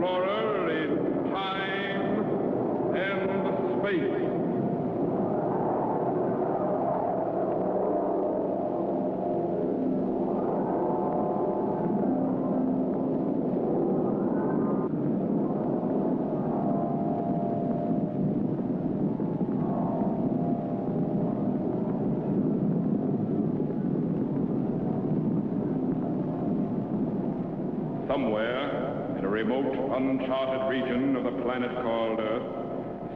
explorer in time and space. Somewhere, in a remote, uncharted region of the planet called Earth,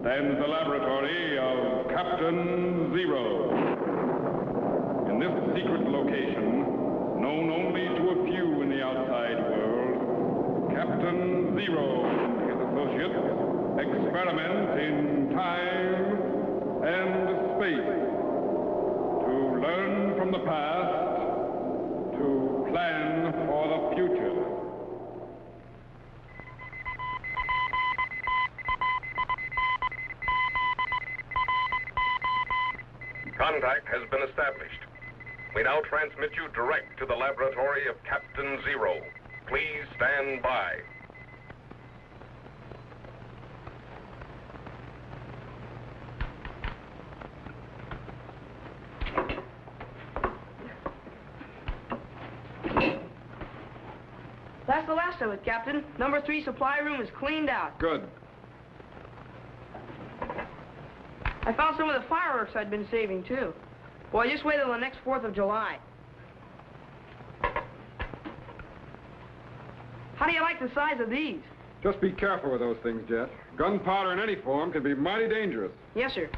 stands the laboratory of Captain Zero. In this secret location, known only to a few in the outside world, Captain Zero and his associates experiment in time and space to learn from the past, to plan for the future. Contact has been established. We now transmit you direct to the laboratory of Captain Zero. Please stand by. That's the last of it, Captain. Number 3 supply room is cleaned out. Good. I found some of the fireworks I'd been saving, too. Boy, just wait till the next 4th of July. How do you like the size of these? Just be careful with those things, Jet. Gunpowder in any form can be mighty dangerous. Yes, sir.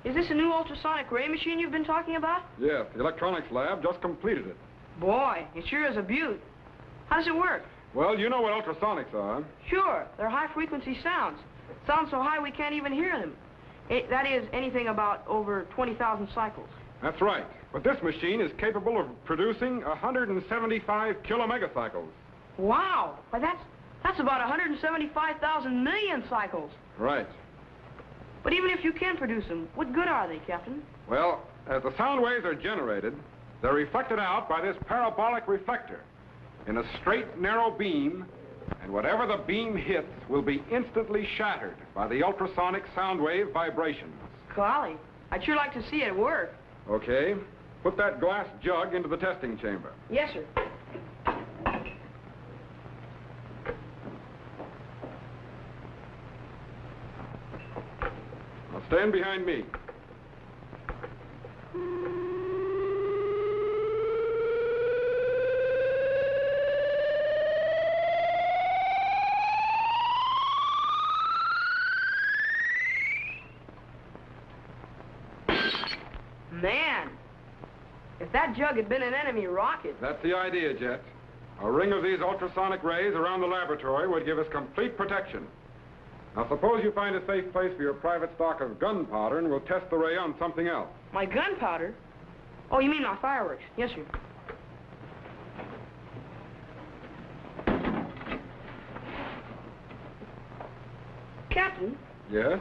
Is this a new ultrasonic ray machine you've been talking about? Yes, the electronics lab just completed it. Boy, it sure is a beaut. How does it work? Well, you know what ultrasonics are. Sure, they're high-frequency sounds. Sounds so high we can't even hear them. That is, anything about over 20,000 cycles. That's right. But this machine is capable of producing 175 kilomegacycles. Wow! Why, that's about 175,000 million cycles. Right. But even if you can produce them, what good are they, Captain? Well, as the sound waves are generated, they're reflected out by this parabolic reflector in a straight, narrow beam, and whatever the beam hits will be instantly shattered by the ultrasonic sound wave vibrations. Golly, I'd sure like to see it work. Okay. Put that glass jug into the testing chamber. Yes, sir. Now stand behind me. Man, if that jug had been an enemy rocket... That's the idea, Jet. A ring of these ultrasonic rays around the laboratory would give us complete protection. Now, suppose you find a safe place for your private stock of gunpowder, and we'll test the ray on something else. My gunpowder? Oh, you mean my fireworks? Yes, sir. Captain? Yes?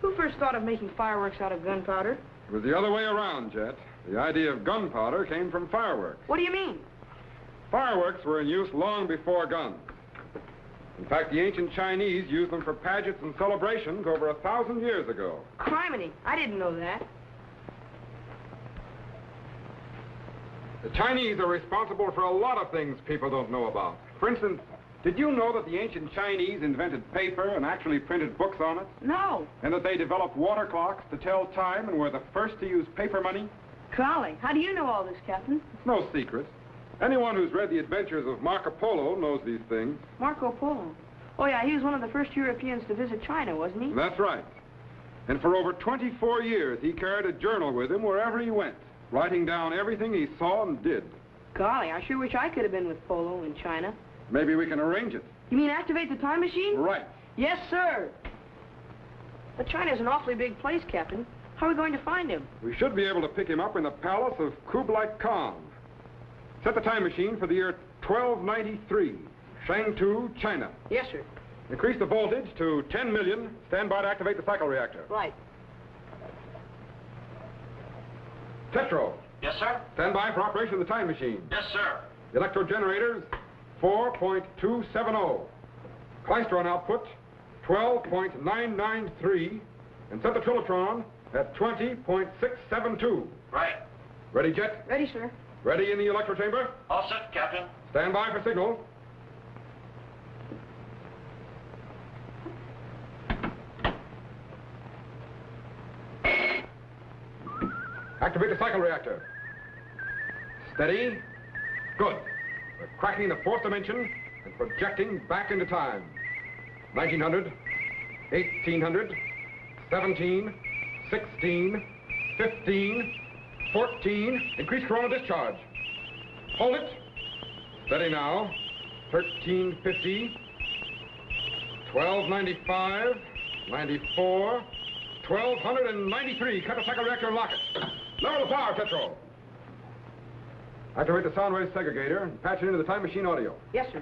Who first thought of making fireworks out of gunpowder? It was the other way around, Jet. The idea of gunpowder came from fireworks. What do you mean? Fireworks were in use long before guns. In fact, the ancient Chinese used them for pageants and celebrations over 1,000 years ago. Criminy, I didn't know that. The Chinese are responsible for a lot of things people don't know about. For instance, did you know that the ancient Chinese invented paper and actually printed books on it? No. And that they developed water clocks to tell time and were the first to use paper money? Golly, how do you know all this, Captain? It's no secret. Anyone who's read the adventures of Marco Polo knows these things. Marco Polo? Oh, yeah, he was one of the first Europeans to visit China, wasn't he? That's right. And for over 24 years, he carried a journal with him wherever he went, writing down everything he saw and did. Golly, I sure wish I could have been with Polo in China. Maybe we can arrange it. You mean activate the time machine? Right. Yes, sir. But China's an awfully big place, Captain. How are we going to find him? We should be able to pick him up in the palace of Kublai Khan. Set the time machine for the year 1293, Shangtu, China. Yes, sir. Increase the voltage to 10 million. Stand by to activate the cycle reactor. Right. Tetro. Yes, sir? Stand by for operation of the time machine. Yes, sir. Electro generators, 4.270. Klystron output, 12.993. And set the Trilotron at 20.672. Right. Ready, Jet? Ready, sir. Ready in the electro chamber? All set, Captain. Stand by for signal. Activate the cycle reactor. Steady. Good. We're cracking the fourth dimension and projecting back into time. 1900, 1800, 17, 16, 15, 14. Increase coronal discharge. Hold it. Steady now. 1350, 1295, 94, 1293. Cut the cycle reactor and lock it. Lower the power, Tetro. Activate the sound wave segregator and patch it into the time machine audio. Yes, sir.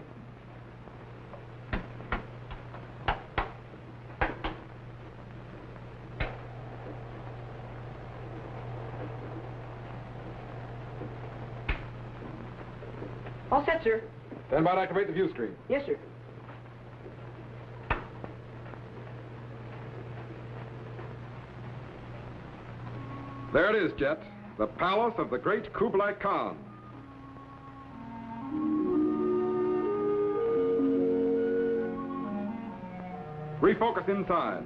All set, sir. Stand by to activate the view screen. Yes, sir. There it is, Jet. The palace of the great Kublai Khan. Refocus inside.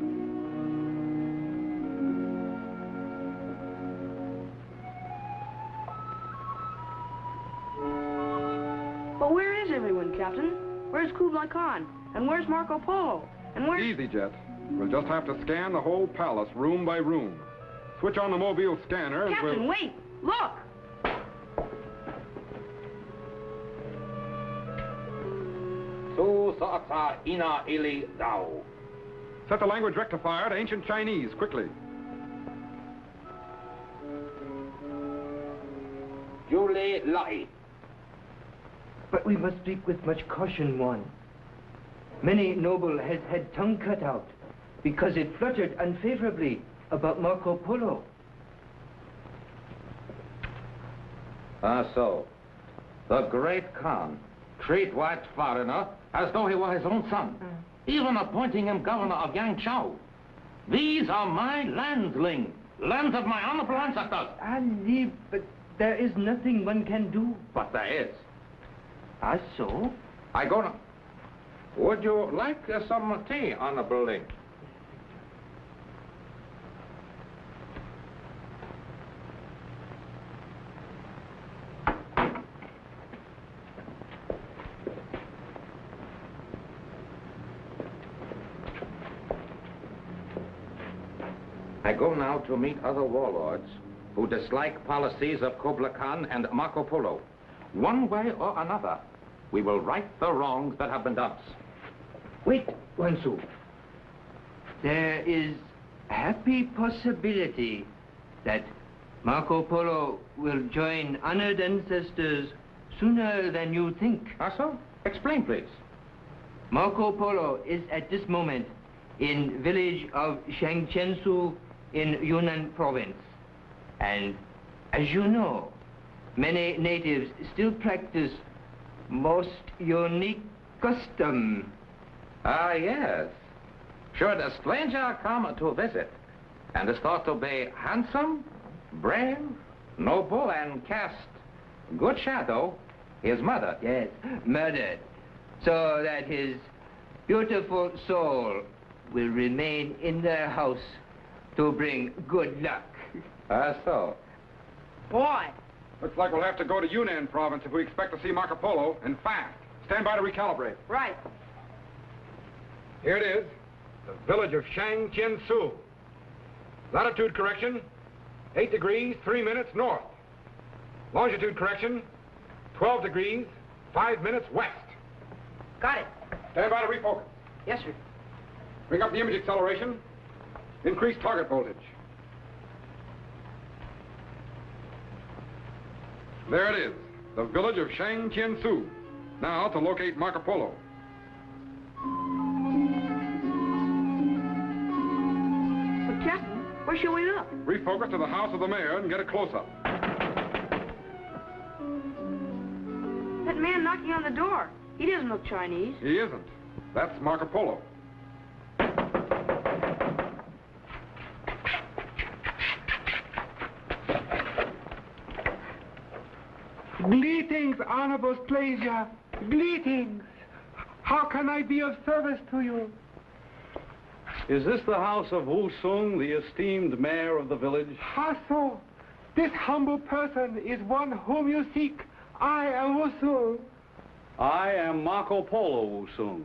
But where is everyone, Captain? Where's Kublai Khan? And where's Marco Polo? And where's... Easy, Jet. We'll just have to scan the whole palace, room by room. Switch on the mobile scanner and Captain, we'll... wait! Look! Set the language rectifier to ancient Chinese, quickly. But we must speak with much caution, one. Many noble has had tongue cut out because it fluttered unfavorably about Marco Polo. So. The great Khan treat white foreigner as though he were his own son, even appointing him governor of Yangzhou. These are my landlings, lands of my honorable ancestors. Ali, but there is nothing one can do. But there is. So? I go now. Would you like some tea, honorable link? I go now to meet other warlords who dislike policies of Kublai Khan and Marco Polo. One way or another, we will right the wrongs that have been done. Wait, Wansu. There is a happy possibility that Marco Polo will join honored ancestors sooner than you think. So? Explain, please. Marco Polo is at this moment in village of Shangchensu in Yunnan province. And as you know, many natives still practice most unique custom. Yes. Should a stranger come to visit and is thought to be handsome, brave, noble, and cast good shadow, he is murdered. Yes, murdered. So that his beautiful soul will remain in their house to bring good luck. So. Why? Looks like we'll have to go to Yunnan province if we expect to see Marco Polo, and fast. Stand by to recalibrate. Right. Here it is, the village of Shangchensu. Latitude correction, 8 degrees, 3 minutes north. Longitude correction, 12 degrees, 5 minutes west. Got it. Stand by to refocus. Yes, sir. Bring up the image acceleration. Increase target voltage. There it is, the village of Shangchensu. Now to locate Marco Polo. Where shall we look? Refocus to the house of the mayor and get a close-up. That man knocking on the door. He doesn't look Chinese. He isn't. That's Marco Polo. Greetings, honorable pleasure. Greetings. How can I be of service to you? Is this the house of Wu Sung, the esteemed mayor of the village? How so? This humble person is one whom you seek. I am Wu Sung. I am Marco Polo Wu Sung.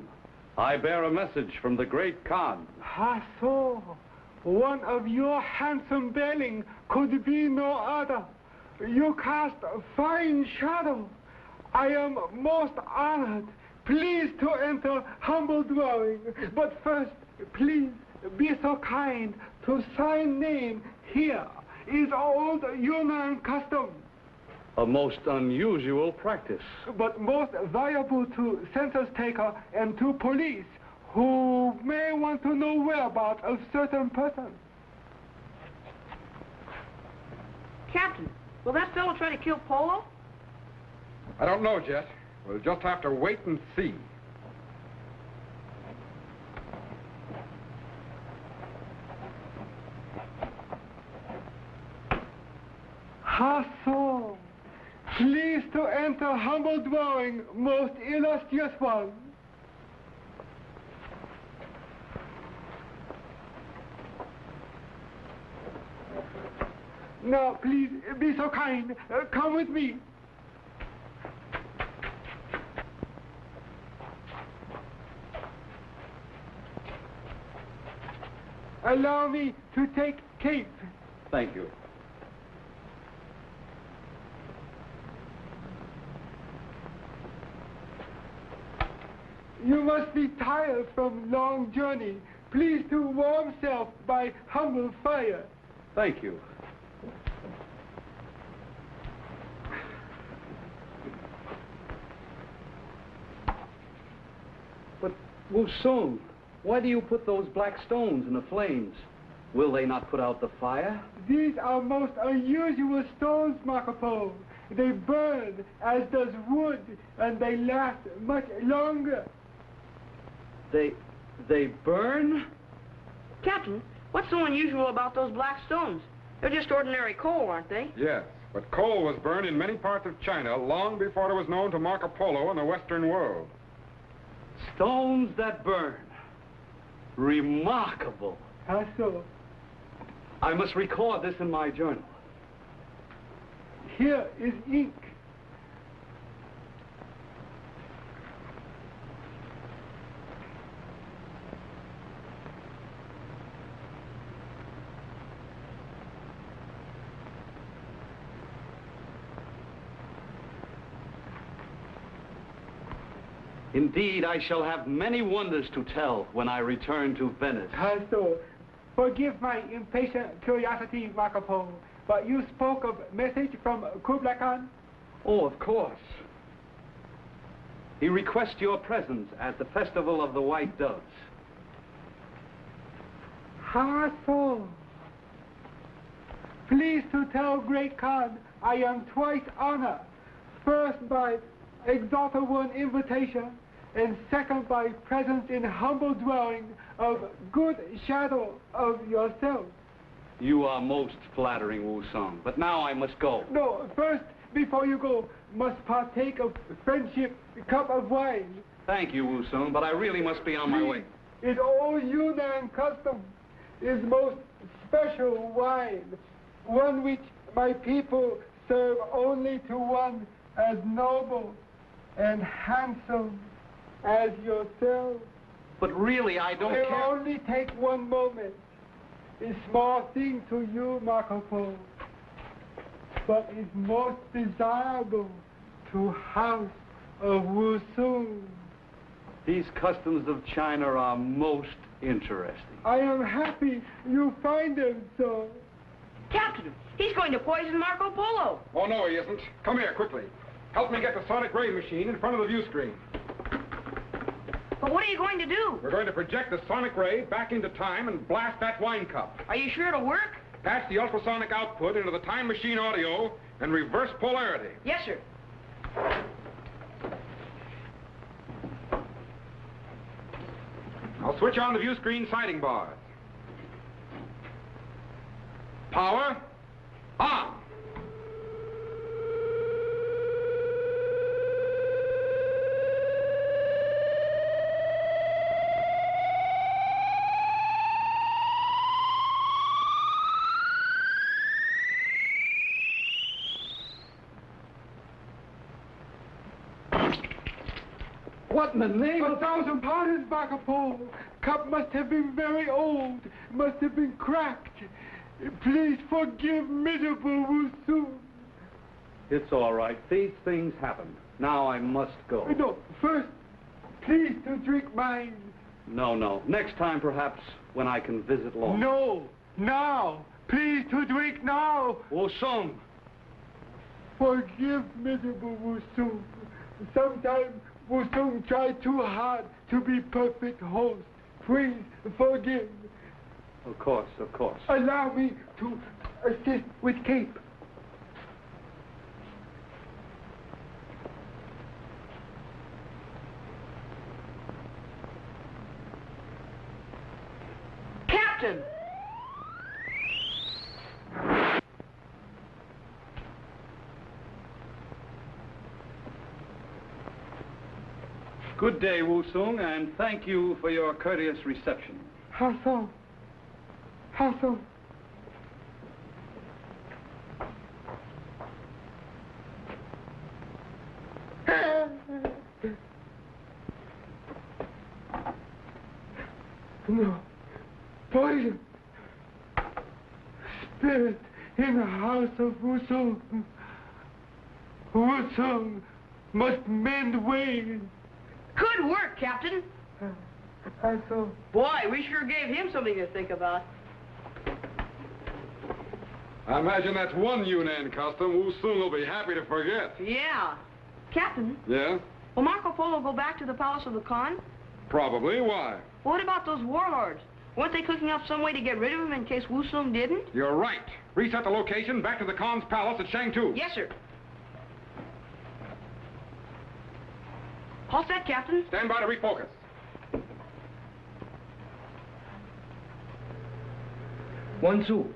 I bear a message from the great Khan. How so? One of your handsome bearing could be no other. You cast a fine shadow. I am most honored. Please to enter humble dwelling. But first, please be so kind to sign name here is old Yunnan custom. A most unusual practice. But most valuable to census taker and to police who may want to know whereabouts of certain persons. Captain, will that fellow try to kill Polo? I don't know, Jet. We'll just have to wait and see. How so? Please to enter humble dwelling, most illustrious one. Now, please, be so kind. Come with me. Allow me to take Cape. Thank you. You must be tired from long journey. Please to warm self by humble fire. Thank you. But, Wu Sung, why do you put those black stones in the flames? Will they not put out the fire? These are most unusual stones, Marco Polo. They burn as does wood, and they last much longer. They burn? Captain, what's so unusual about those black stones? They're just ordinary coal, aren't they? Yes, but coal was burned in many parts of China long before it was known to Marco Polo in the Western world. Stones that burn. Remarkable. How so? I must record this in my journal. Here is ink. Indeed, I shall have many wonders to tell when I return to Venice. How so? Forgive my impatient curiosity, Marco Polo, but you spoke of message from Kublai Khan? Oh, of course. He requests your presence at the Festival of the White Doves. How so? Please to tell Great Khan I am twice honored. First by exalted one invitation, and second by presence in humble dwelling of good shadow of yourself. You are most flattering, Wu Sung, but now I must go. No, first, before you go, must partake of friendship cup of wine. Thank you, Wu Sung, but I really must be on my way. In old Yunnan custom is most special wine, one which my people serve only to one as noble and handsome as yourself. But really, I don't care. It will only take one moment. A small thing to you, Marco Polo, but is most desirable to House of Wu Sung. These customs of China are most interesting. I am happy you find them so. Captain, he's going to poison Marco Polo. Oh, no, he isn't. Come here, quickly. Help me get the sonic ray machine in front of the view screen. But what are you going to do? We're going to project the sonic ray back into time and blast that wine cup. Are you sure it'll work? patch the ultrasonic output into the time machine audio and reverse polarity. Yes, sir. I'll switch on the view screen sighting bars. Power on. What in the name of... 1,000 pardons, Marco Polo. Cup must have been very old. Must have been cracked. Please forgive miserable Wusu. It's all right. These things happen. Now I must go. No, first, please to drink mine. No. Next time, perhaps, when I can visit long. No, now. Please to drink now. Wusung. Forgive miserable Wusung. Sometimes Wusung tried too hard to be perfect host. Please forgive. Of course. Allow me to assist with Cape. Captain! Good day, Wusung, and thank you for your courteous reception. How so? How so? No. Poison. Spirit in the house of Wusung. Wusung must mend ways. Good work, Captain. I saw. Boy, we sure gave him something to think about. I imagine that's one Yunnan custom Wusung will be happy to forget. Yeah. Captain, Yeah? will Marco Polo go back to the Palace of the Khan? Probably. Why? What about those warlords? Weren't they cooking up some way to get rid of him in case Wusung didn't? You're right. Reset the location back to the Khan's palace at Shangtu. Yes, sir. All set, Captain. Stand by to refocus. Wansu,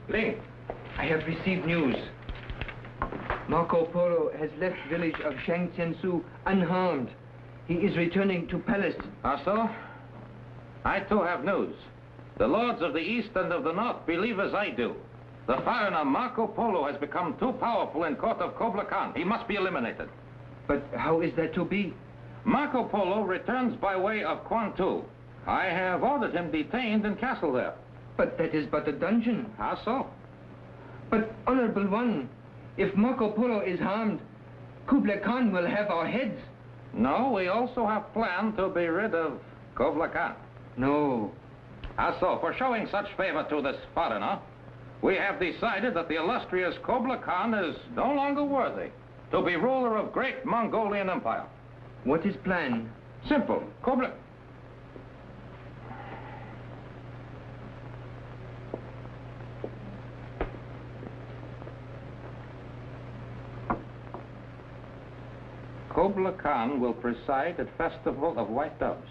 Ling, I have received news. Marco Polo has left village of Shangchensu unharmed. He is returning to palace. So? I too have news. The lords of the east and of the north believe as I do. The foreigner Marco Polo has become too powerful in court of Kublai Khan. He must be eliminated. But how is that to be? Marco Polo returns by way of Kwantu. I have ordered him detained in castle there. But that is but a dungeon. So? But, Honorable One, if Marco Polo is harmed, Kublai Khan will have our heads. No, we also have planned to be rid of Kublai Khan. No. So, for showing such favor to this foreigner, we have decided that the illustrious Kublai Khan is no longer worthy to be ruler of great Mongolian Empire. What is plan? Simple. Kublai Khan will preside at Festival of White Doves.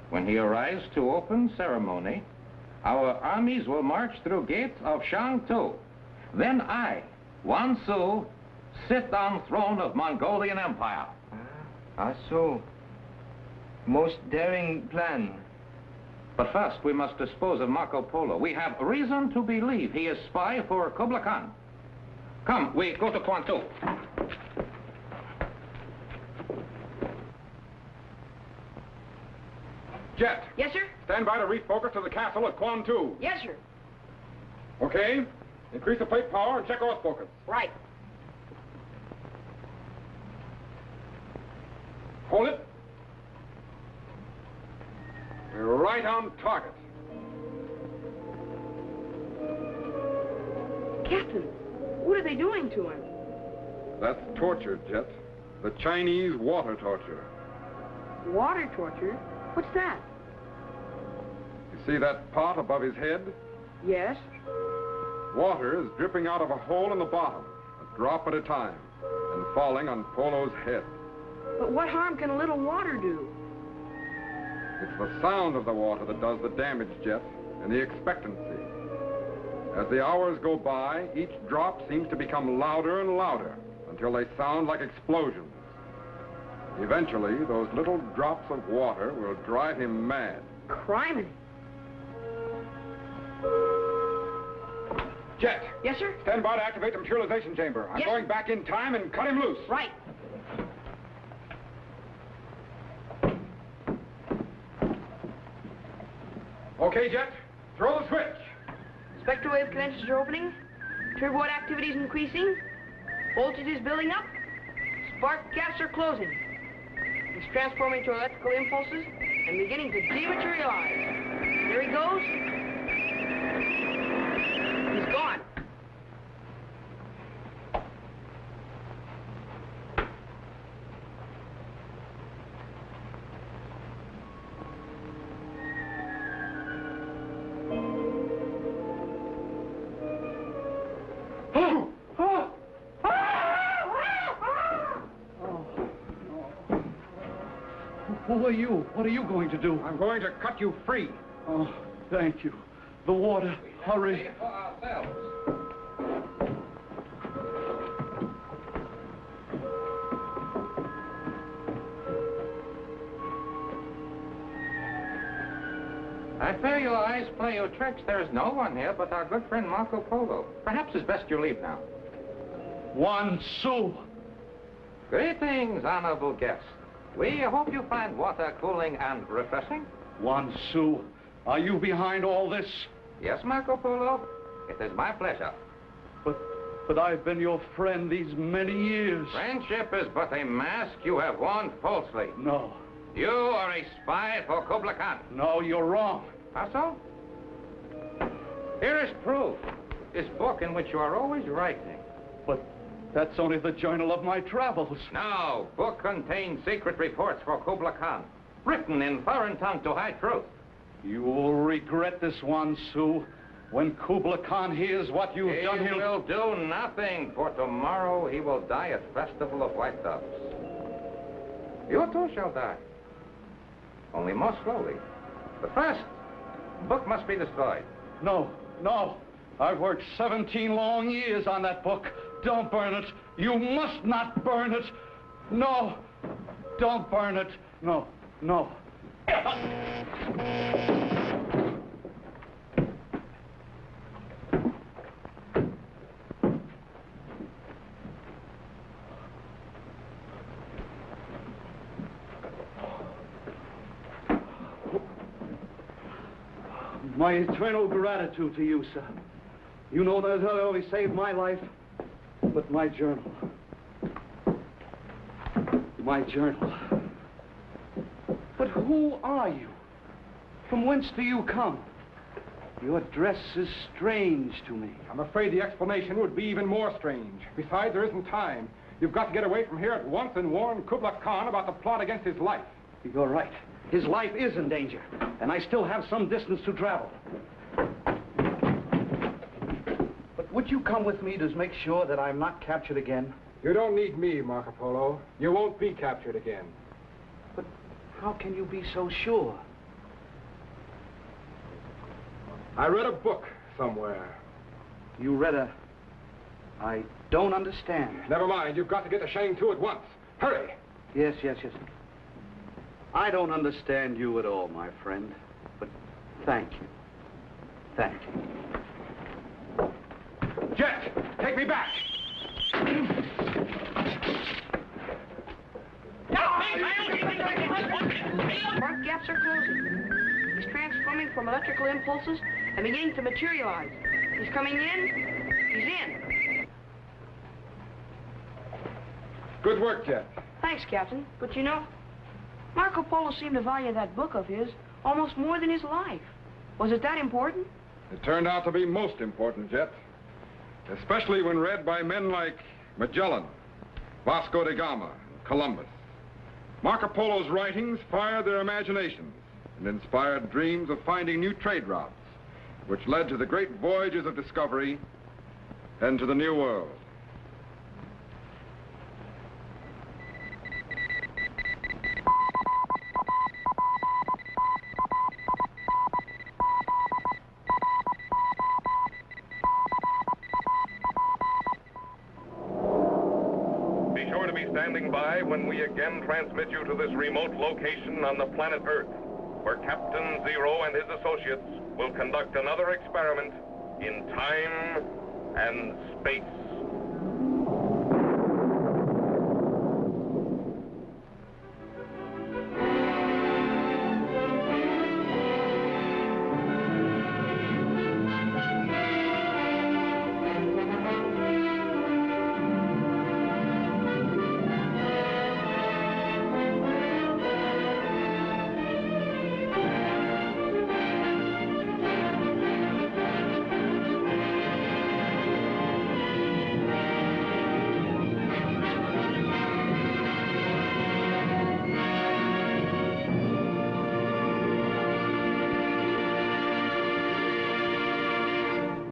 When he arrives to open ceremony, our armies will march through gates of Shangtu. Then I, Wansu, sit on throne of Mongolian Empire. So. Most daring plan. But first, we must dispose of Marco Polo. We have reason to believe he is spy for Kublai Khan. Come, we go to Kwantu. Jet. Yes, sir? Stand by to refocus to the castle at Kwantu. Yes, sir. Okay? Increase the plate power and check off focus. Right. Hold it. We're right on target. Captain, what are they doing to him? That's torture, Jet. The Chinese water torture. Water torture? What's that? You see that pot above his head? Yes. Water is dripping out of a hole in the bottom, a drop at a time, and falling on Polo's head. But what harm can a little water do? It's the sound of the water that does the damage, Jet, and the expectancy. As the hours go by, each drop seems to become louder and louder until they sound like explosions. Eventually, those little drops of water will drive him mad. Criminy. Jet! Yes, sir? Stand by to activate the materialization chamber. I'm Yes. going back in time and cut him loose. Right. Okay, Jet. Throw the switch. Spectrowave credentials are opening. Turboid activity is increasing. Voltage is building up. Spark gaps are closing. He's transforming to electrical impulses and beginning to dematerialize. There he goes. He's gone. Who are you? What are you going to do? I'm going to cut you free. Oh, thank you. The water. Hurry. For ourselves. I fear your eyes play you tricks. There's no one here but our good friend Marco Polo. Perhaps it's best you leave now. 1 sou. Greetings, honorable guest. We hope you find water cooling and refreshing. 1 sou. Are you behind all this? Yes, Marco Polo. It is my pleasure. But I've been your friend these many years. Friendship is but a mask you have worn falsely. No. You are a spy for Kublai Khan. No, you're wrong. How so? Here is proof. This book in which you are always writing. But that's only the journal of my travels. No, book contains secret reports for Kublai Khan, written in foreign tongue to hide truth. You will regret this, 1 sou. When Kublai Khan hears what you've done, He will do nothing, for tomorrow he will die at Festival of White Doves. You too shall die. Only more slowly. But first, the book must be destroyed. No, no. I've worked 17 long years on that book. Don't burn it. You must not burn it. No, don't burn it. No, no. My eternal gratitude to you, sir. You know that not only saved my life, but my journal. My journal. But who are you? From whence do you come? Your dress is strange to me. I'm afraid the explanation would be even more strange. Besides, there isn't time. You've got to get away from here at once and warn Kublai Khan about the plot against his life. You're right. His life is in danger, and I still have some distance to travel. But would you come with me to make sure that I'm not captured again? You don't need me, Marco Polo. You won't be captured again. But how can you be so sure? I read a book somewhere. You read a... I don't understand. Never mind. You've got to get to Shang-Tu at once. Hurry. Yes. I don't understand you at all, my friend. But thank you. Thank you. Jet, take me back. Spark gaps are closing. He's transforming from electrical impulses and beginning to materialize. He's coming in. He's in. Good work, Jet. Thanks, Captain. But you know, Marco Polo seemed to value that book of his almost more than his life. Was it that important? It turned out to be most important, Jet. Especially when read by men like Magellan, Vasco da Gama, and Columbus. Marco Polo's writings fired their imaginations and inspired dreams of finding new trade routes, which led to the great voyages of discovery and to the New World. Be sure to be standing by when we again transmit you to this remote location on the planet Earth, where Captain Zero and his associates will conduct another experiment in time and space.